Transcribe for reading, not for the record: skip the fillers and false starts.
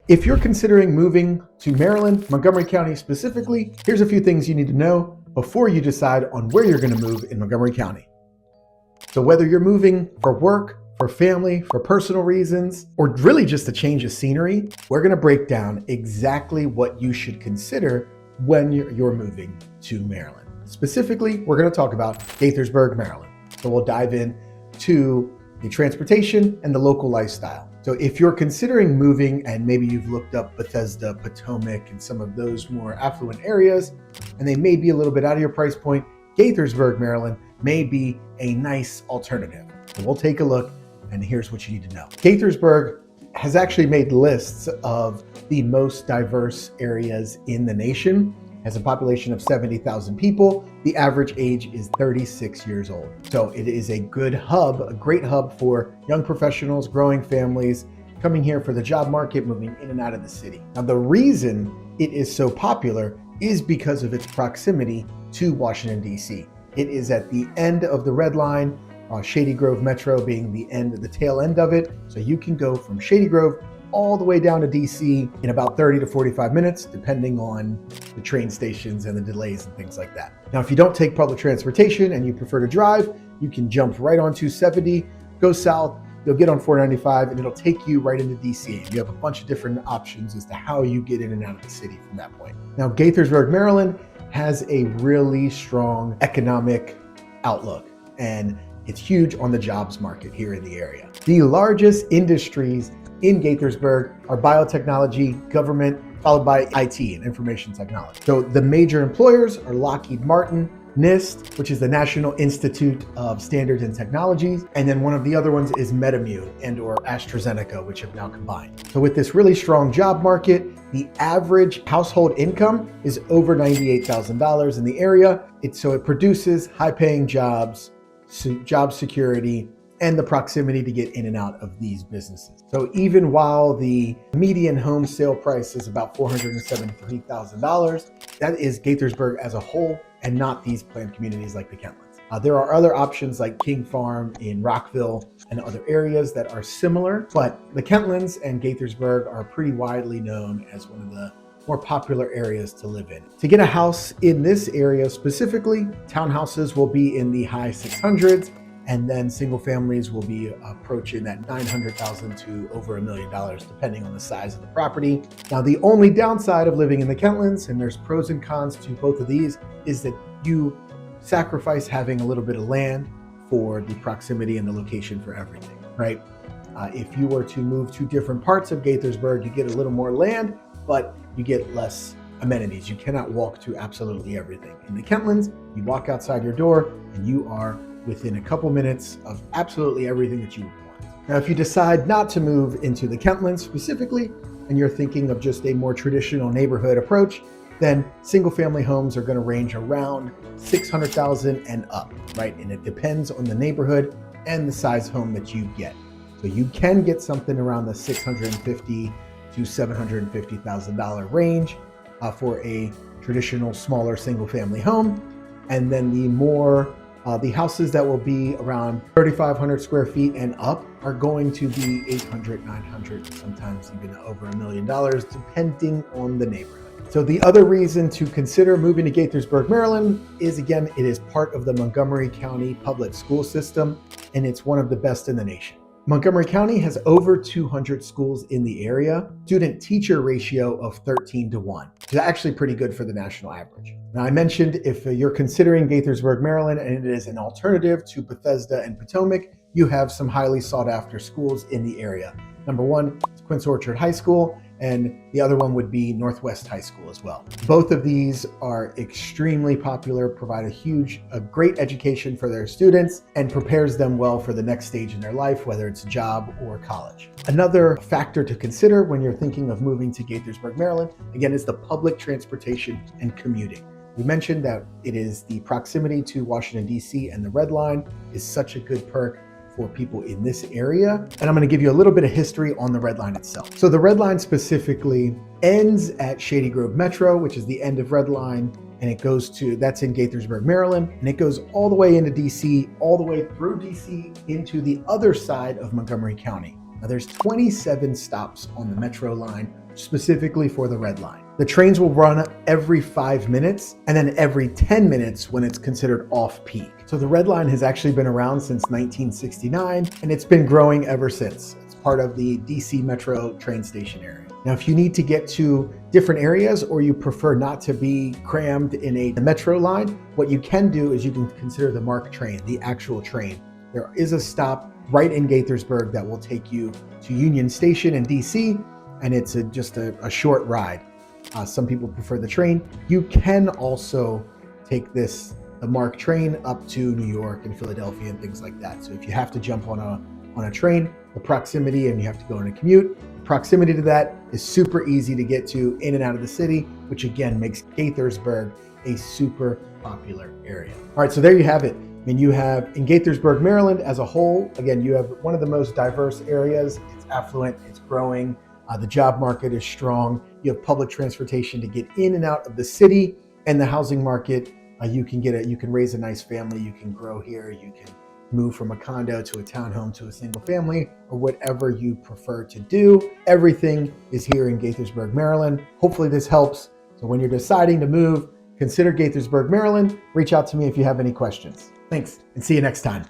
If you're considering moving to Maryland, Montgomery County specifically, here's a few things you need to know before you decide on where you're going to move in Montgomery County. So whether you're moving for work, for family, for personal reasons, or really just a change of scenery, we're going to break down exactly what you should consider when you're moving to Maryland. Specifically, we're going to talk about Gaithersburg, Maryland. So we'll dive in to the transportation and the local lifestyle. So if you're considering moving and maybe you've looked up Bethesda, Potomac, and some of those more affluent areas, and they may be a little bit out of your price point, Gaithersburg, Maryland may be a nice alternative. So we'll take a look, and here's what you need to know. Gaithersburg has actually made lists of the most diverse areas in the nation. Has a population of 70,000 people. The average age is 36 years old. So it is a good hub, a great hub for young professionals, growing families, coming here for the job market, moving in and out of the city. Now, the reason it is so popular is because of its proximity to Washington, D.C. It is at the end of the Red Line, Shady Grove Metro being the tail end of it. So you can go from Shady Grove all the way down to DC in about 30 to 45 minutes, depending on the train stations and the delays and things like that. Now, if you don't take public transportation and you prefer to drive, you can jump right on 270, go south, you'll get on 495, and it'll take you right into DC. You have a bunch of different options as to how you get in and out of the city from that point. Now, Gaithersburg, Maryland has a really strong economic outlook, and it's huge on the jobs market here in the area. The largest industries in Gaithersburg are biotechnology, government, followed by IT and information technology. So the major employers are Lockheed Martin, NIST, which is the National Institute of Standards and Technologies, and then one of the other ones is MedImmune and or AstraZeneca, which have now combined. So with this really strong job market, the average household income is over $98,000 in the area. So it produces high-paying jobs, job security, and the proximity to get in and out of these businesses. So even while the median home sale price is about $473,000, that is Gaithersburg as a whole and not these planned communities like the Kentlands. There are other options like King Farm in Rockville and other areas that are similar, but the Kentlands and Gaithersburg are pretty widely known as one of the more popular areas to live in. To get a house in this area specifically, townhouses will be in the high 600s, and then single families will be approaching that $900,000 to over $1 million, depending on the size of the property. Now, the only downside of living in the Kentlands, and there's pros and cons to both of these, is that you sacrifice having a little bit of land for the proximity and the location for everything, right? If you were to move to different parts of Gaithersburg, you get a little more land, but you get less amenities. You cannot walk to absolutely everything. In the Kentlands, you walk outside your door and you are within a couple minutes of absolutely everything that you would want. Now, if you decide not to move into the Kentlands specifically, and you're thinking of just a more traditional neighborhood approach, then single family homes are going to range around $600,000 and up, right? And it depends on the neighborhood and the size home that you get. So you can get something around the $650,000 to $750,000 range for a traditional smaller single family home. And then the houses that will be around 3,500 square feet and up are going to be 800, 900, sometimes even over $1 million, depending on the neighborhood. So the other reason to consider moving to Gaithersburg, Maryland is, again, it is part of the Montgomery County public school system, and it's one of the best in the nation. Montgomery County has over 200 schools in the area, student-teacher ratio of 13-1. It's actually pretty good for the national average. Now, I mentioned if you're considering Gaithersburg, Maryland, and it is an alternative to Bethesda and Potomac, you have some highly sought-after schools in the area. Number one is Quince Orchard High School, and the other one would be Northwest High School as well. Both of these are extremely popular, provide a great education for their students, and prepares them well for the next stage in their life, whether it's job or college. Another factor to consider when you're thinking of moving to Gaithersburg, Maryland, again, is the public transportation and commuting. We mentioned that it is the proximity to Washington, D.C. and the Red Line is such a good perk for people in this area. And I'm going to give you a little bit of history on the Red Line itself. So the Red Line specifically ends at Shady Grove Metro, which is the end of Red Line, and that's in Gaithersburg, Maryland, and it goes all the way into DC, all the way through DC into the other side of Montgomery County. Now there's 27 stops on the Metro line specifically for the Red Line. The trains will run every 5 minutes and then every 10 minutes when it's considered off-peak. So the Red Line has actually been around since 1969 and it's been growing ever since. It's part of the DC Metro train station area. Now, if you need to get to different areas or you prefer not to be crammed in a metro line, what you can do is you can consider the MARC train, the actual train. There is a stop right in Gaithersburg that will take you to Union Station in DC, and it's just a short ride. Some people prefer the train. You can also take the MARC train up to New York and Philadelphia and things like that. So if you have to jump on a train, the proximity, and you have to go on a commute, the proximity to that is super easy to get to in and out of the city, which again makes Gaithersburg a super popular area. All right, so there you have it. I mean, you have in Gaithersburg, Maryland as a whole, again, you have one of the most diverse areas. It's affluent, it's growing. The job market is strong. You have public transportation to get in and out of the city, and the housing market. You can raise a nice family. You can grow here. You can move from a condo to a townhome to a single family, or whatever you prefer to do. Everything is here in Gaithersburg, Maryland. Hopefully this helps. So when you're deciding to move, consider Gaithersburg, Maryland. Reach out to me if you have any questions. Thanks, and see you next time.